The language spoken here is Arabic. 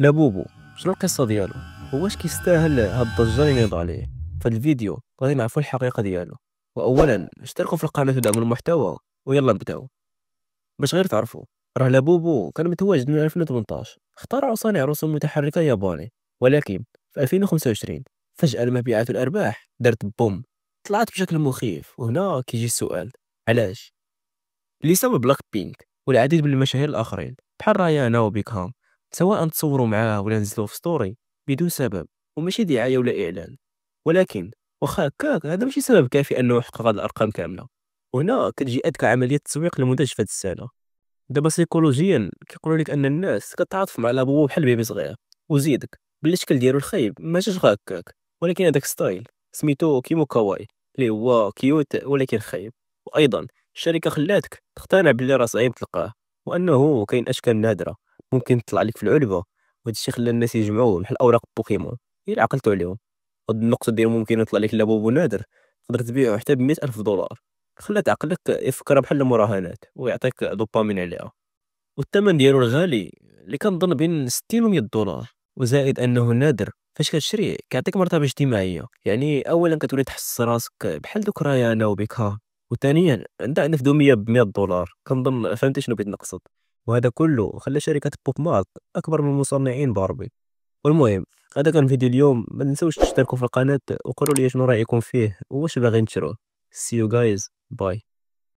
لابوبو، شنو القصة ديالو؟ واش كيستاهل هاد الضجة اللي نيض عليه؟ فهاد الفيديو غادي نعرفو الحقيقة ديالو، وأولا اشتركوا في القناة ودعموا المحتوى، ويلا نبداو. باش غير تعرفوا، راه لابوبو كان متواجد من 2018، اخترعه صانع رسوم متحركة ياباني، ولكن في 2025 فجأة المبيعات والأرباح دارت بوم، طلعت بشكل مخيف. وهنا كيجي السؤال، علاش؟ لسبب بلاك بينك والعديد من المشاهير الآخرين بحال رايانا وبيكهام، سواء تصوروا معاه ولا نزلوا في ستوري بدون سبب، وماشي دعاية ولا إعلان. ولكن واخا هكاك هذا ماشي سبب كافي أنه يحقق هذه الأرقام كاملة. وهنا كتجي أذكى عملية تسويق لمنتج في هذه السنة. دابا سيكولوجيا كيقولوا لك أن الناس كتعاطف مع لابوه بحال بيبي صغير، وزيدك باللي الشكل ديالو الخايب ما جاش غير هكاك، ولكن هذاك ستايل سميتو كيمو كاواي، اللي هو كيوت ولكن خايب. وايضا الشركه خلاتك تقتنع باللي راه صعيب تلقاه، وانه كاين اشكال نادره ممكن تطلع لك في العلبه. وهذا الشيء خلى الناس يجمعوه بحال اوراق بوكيمون الا عقلتوا عليهم. هاد النقطه ديال ممكن يطلع لك لابوبو نادر تقدر تبيعه حتى ب 100,000 دولار. خلات عقلك يفكر بحال المراهنات ويعطيك دوبامين عليها. والثمن ديالو الغالي اللي كنظن بين 60 و 100 دولار، وزائد انه نادر. فاش كتشريه كيعطيك مرتبه اجتماعيه، يعني اولا كتولي تحس راسك بحال دوك رايانا وبيكها، وثانيا عندها نفذوميه ب 100 دولار. كنظن فهمتي شنو بغيت نقصد. وهذا كله خلى شركه بوب مارك اكبر من المصنعين باربي. والمهم، هذا كان فيديو اليوم. ما تنسوش تشتركوا في القناه وقولوا لي شنو رايكم فيه، واش باغيين تشروه. See you guys. Bye.